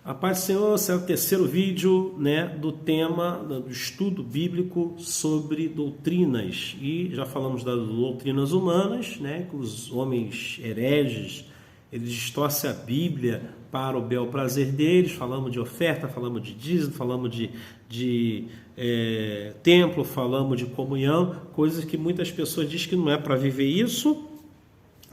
A paz do Senhor, esse é o terceiro vídeo, do tema do estudo bíblico sobre doutrinas. E já falamos das doutrinas humanas, que os homens hereges, eles distorcem a Bíblia para o bel prazer deles. Falamos de oferta, falamos de dízimo, falamos de templo, falamos de comunhão, coisas que muitas pessoas dizem que não é para viver isso,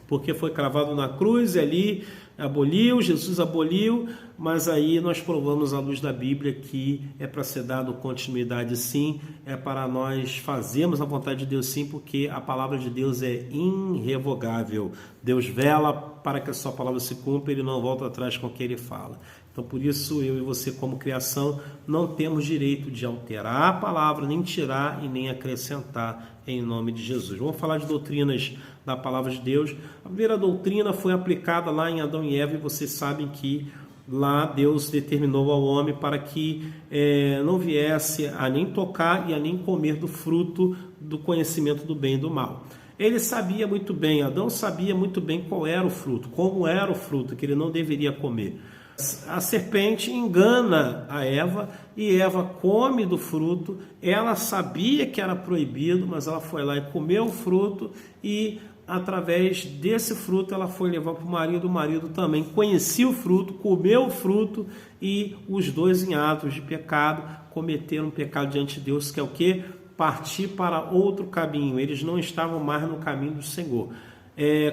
porque foi cravado na cruz e ali aboliu, Jesus aboliu, mas aí nós provamos à luz da Bíblia que é para ser dado continuidade sim, é para nós fazermos a vontade de Deus sim, porque a palavra de Deus é irrevogável. Deus vela para que a sua palavra se cumpra, ele não volta atrás com o que ele fala. Então por isso eu e você como criação não temos direito de alterar a palavra, nem tirar e nem acrescentar em nome de Jesus. Vamos falar de doutrinas da palavra de Deus. A primeira doutrina foi aplicada lá em Adão e Eva e vocês sabem que lá Deus determinou ao homem para que não viesse a nem tocar e a nem comer do fruto do conhecimento do bem e do mal. Ele sabia muito bem, Adão sabia muito bem qual era o fruto, como era o fruto, que ele não deveria comer. A serpente engana a Eva e Eva come do fruto. Ela sabia que era proibido, mas ela foi lá e comeu o fruto e através desse fruto ela foi levar para o marido também conhecia o fruto, comeu o fruto e os dois em atos de pecado cometeram um pecado diante de Deus, que é o quê? Partir para outro caminho. Eles não estavam mais no caminho do Senhor.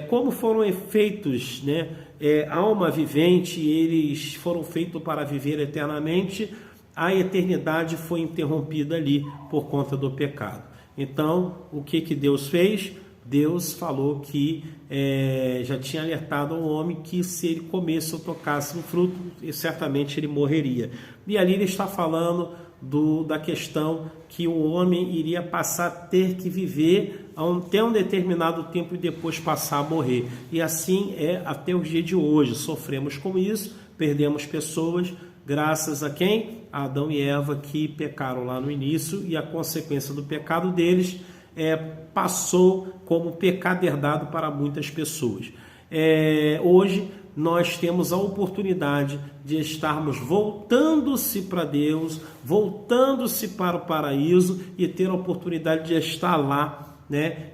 Como foram feitos, alma vivente, eles foram feitos para viver eternamente, a eternidade foi interrompida ali por conta do pecado. Então, o que Deus fez? Deus falou que já tinha alertado ao homem que se ele comesse ou tocasse no fruto, certamente ele morreria. E ali ele está falando da questão que o homem iria passar a ter que viver até um determinado tempo e depois passar a morrer. E assim é até o dia de hoje. Sofremos com isso, perdemos pessoas, graças a quem? A Adão e Eva, que pecaram lá no início, e a consequência do pecado deles passou como pecado herdado para muitas pessoas. Hoje nós temos a oportunidade de estarmos voltando-se para Deus, voltando-se para o paraíso e ter a oportunidade de estar lá,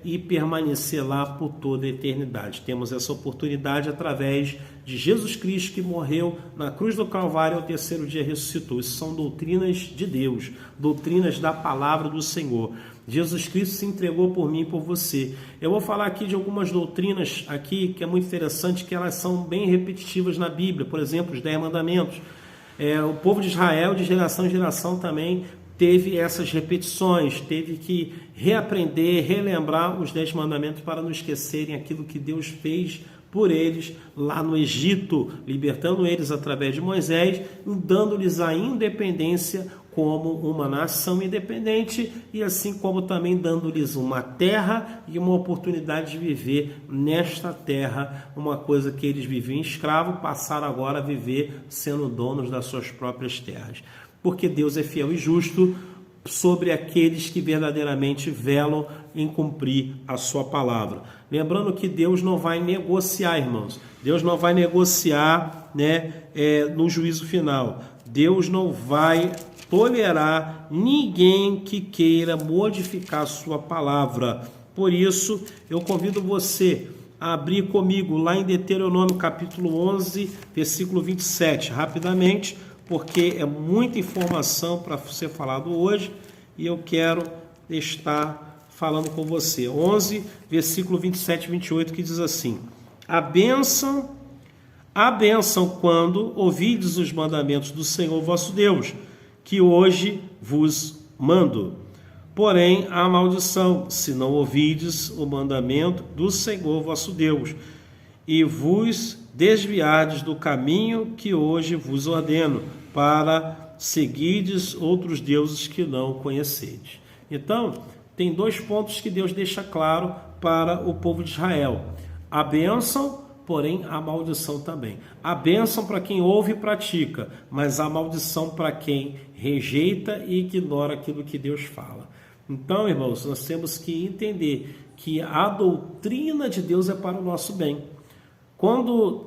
e permanecer lá por toda a eternidade. Temos essa oportunidade através de Jesus Cristo, que morreu na cruz do Calvário e ao terceiro dia ressuscitou. Isso são doutrinas de Deus, doutrinas da palavra do Senhor. Jesus Cristo se entregou por mim e por você. Eu vou falar aqui de algumas doutrinas aqui que é muito interessante, que elas são bem repetitivas na Bíblia. Por exemplo, os 10 mandamentos. O povo de Israel, de geração em geração, também teve essas repetições, teve que reaprender, relembrar os 10 mandamentos para não esquecerem aquilo que Deus fez por eles lá no Egito, libertando eles através de Moisés, dando-lhes a independência como uma nação independente e assim como também dando-lhes uma terra e uma oportunidade de viver nesta terra, uma coisa que eles viviam escravo, passaram agora a viver sendo donos das suas próprias terras. Porque Deus é fiel e justo sobre aqueles que verdadeiramente velam em cumprir a sua palavra. Lembrando que Deus não vai negociar, irmãos. Deus não vai negociar, no juízo final. Deus não vai tolerar ninguém que queira modificar a sua palavra. Por isso, eu convido você a abrir comigo lá em Deuteronômio capítulo 11, versículo 27, rapidamente, porque é muita informação para ser falado hoje e eu quero estar falando com você. 11, versículo 27 e 28, que diz assim: a bênção quando ouvides os mandamentos do Senhor vosso Deus, que hoje vos mando. Porém, a maldição, se não ouvides o mandamento do Senhor vosso Deus, e vos desviardes do caminho que hoje vos ordeno, para seguirdes outros deuses que não conhecedes. Então, tem 2 pontos que Deus deixa claro para o povo de Israel: a bênção, porém a maldição também. A bênção para quem ouve e pratica, mas a maldição para quem rejeita e ignora aquilo que Deus fala. Então, irmãos, nós temos que entender que a doutrina de Deus é para o nosso bem. Quando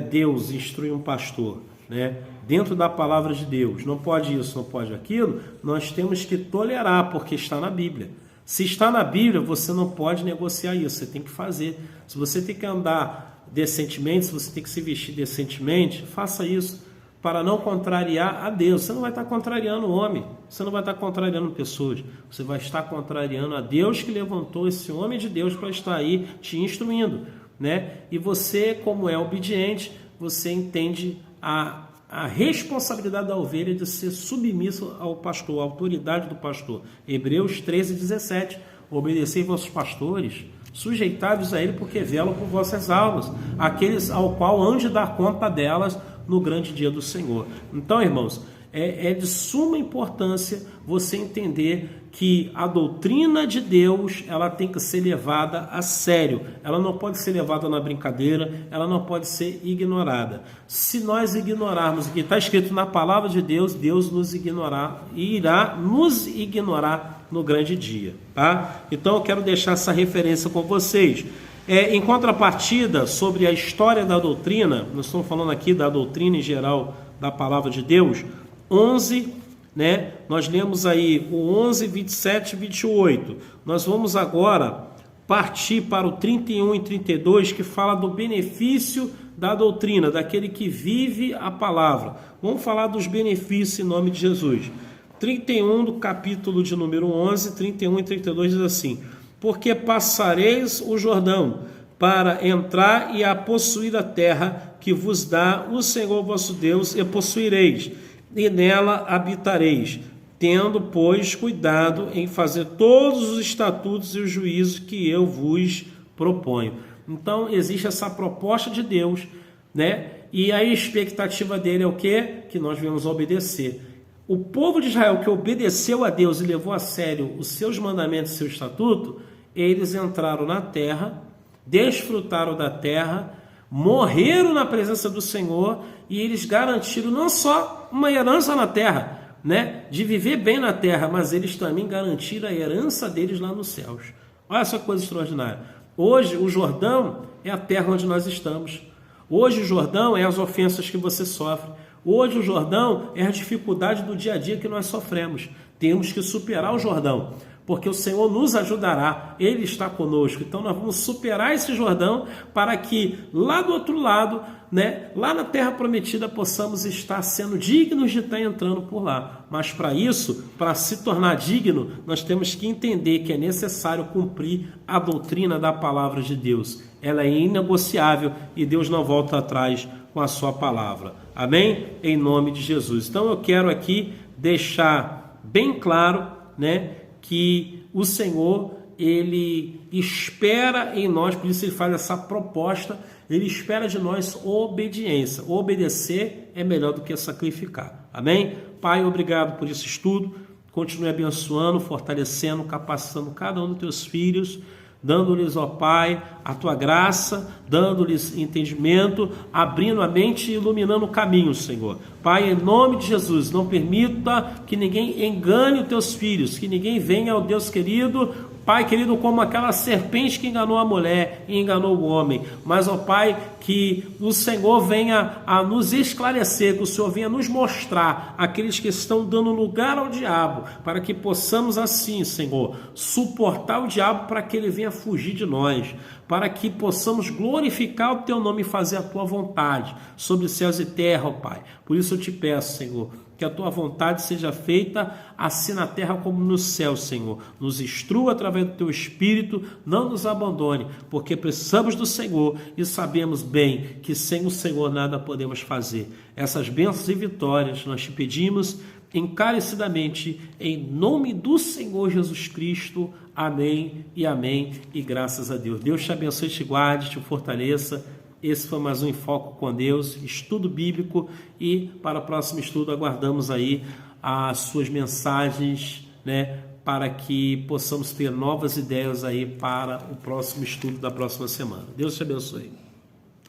Deus instrui um pastor né? Dentro da palavra de Deus, não pode isso, não pode aquilo, nós temos que tolerar, porque está na Bíblia. Se está na Bíblia, você não pode negociar isso, você tem que fazer. Se você tem que andar decentemente, se você tem que se vestir decentemente, faça isso para não contrariar a Deus. Você não vai estar contrariando o homem, você não vai estar contrariando pessoas, você vai estar contrariando a Deus que levantou esse homem de Deus para estar aí te instruindo, né? E você, como é obediente, você entende a responsabilidade da ovelha de ser submisso ao pastor, à autoridade do pastor. Hebreus 13:17, obedecei vossos pastores, sujeitados a ele, porque velam por vossas almas, aqueles ao qual hão de dar conta delas no grande dia do Senhor. Então, irmãos, é de suma importância você entender que a doutrina de Deus, ela tem que ser levada a sério, ela não pode ser levada na brincadeira, ela não pode ser ignorada. Se nós ignorarmos o que está escrito na palavra de Deus, Deus nos ignorará e irá nos ignorar no grande dia, tá? Então eu quero deixar essa referência com vocês. Em contrapartida, sobre a história da doutrina, nós estamos falando aqui da doutrina em geral da palavra de Deus, 11, né? Nós lemos aí o 11, 27 e 28. Nós vamos agora partir para o 31 e 32, que fala do benefício da doutrina, daquele que vive a palavra. Vamos falar dos benefícios em nome de Jesus. 31 do capítulo de número 11, 31 e 32 diz assim: porque passareis o Jordão para entrar e a possuir a terra que vos dá o Senhor vosso Deus, e possuireis, e nela habitareis, tendo, pois, cuidado em fazer todos os estatutos e os juízos que eu vos proponho. Então, existe essa proposta de Deus, né? E a expectativa dele é o quê? Que nós venhamos obedecer. O povo de Israel que obedeceu a Deus e levou a sério os seus mandamentos e seu estatuto, eles entraram na terra, desfrutaram da terra, morreram na presença do Senhor, e eles garantiram não só uma herança na terra, né, de viver bem na terra, mas eles também garantiram a herança deles lá nos céus. Olha essa coisa extraordinária. Hoje o Jordão é a terra onde nós estamos. Hoje o Jordão é as ofensas que você sofre. Hoje o Jordão é a dificuldade do dia a dia que nós sofremos. Temos que superar o Jordão, porque o Senhor nos ajudará, Ele está conosco. Então nós vamos superar esse Jordão para que lá do outro lado, né, lá na terra prometida, possamos estar sendo dignos de estar entrando por lá. Mas para isso, para se tornar digno, nós temos que entender que é necessário cumprir a doutrina da palavra de Deus. Ela é inegociável e Deus não volta atrás com a sua palavra. Amém? Em nome de Jesus. Então eu quero aqui deixar bem claro, né, que o Senhor, Ele espera em nós, por isso Ele faz essa proposta, Ele espera de nós obediência. Obedecer é melhor do que sacrificar. Amém? Pai, obrigado por esse estudo, continue abençoando, fortalecendo, capacitando cada um dos teus filhos, dando-lhes, ó Pai, a tua graça, dando-lhes entendimento, abrindo a mente e iluminando o caminho, Senhor. Pai, em nome de Jesus, não permita que ninguém engane os teus filhos, que ninguém venha ao Deus querido, Pai querido, como aquela serpente que enganou a mulher e enganou o homem. Mas, ó Pai, que o Senhor venha a nos esclarecer, que o Senhor venha nos mostrar aqueles que estão dando lugar ao diabo, para que possamos assim, Senhor, suportar o diabo para que ele venha fugir de nós, para que possamos glorificar o Teu nome e fazer a Tua vontade sobre céus e terra, ó Pai. Por isso eu te peço, Senhor, que a Tua vontade seja feita assim na terra como no céu, Senhor. Nos instrua através do Teu Espírito, não nos abandone, porque precisamos do Senhor e sabemos bem que sem o Senhor nada podemos fazer. Essas bênçãos e vitórias nós te pedimos encarecidamente, em nome do Senhor Jesus Cristo. Amém e amém, e graças a Deus. Deus te abençoe, te guarde, te fortaleça. Esse foi mais um Em Foco com Deus, estudo bíblico, e para o próximo estudo aguardamos aí as suas mensagens, né, para que possamos ter novas ideias aí para o próximo estudo da próxima semana. Deus te abençoe.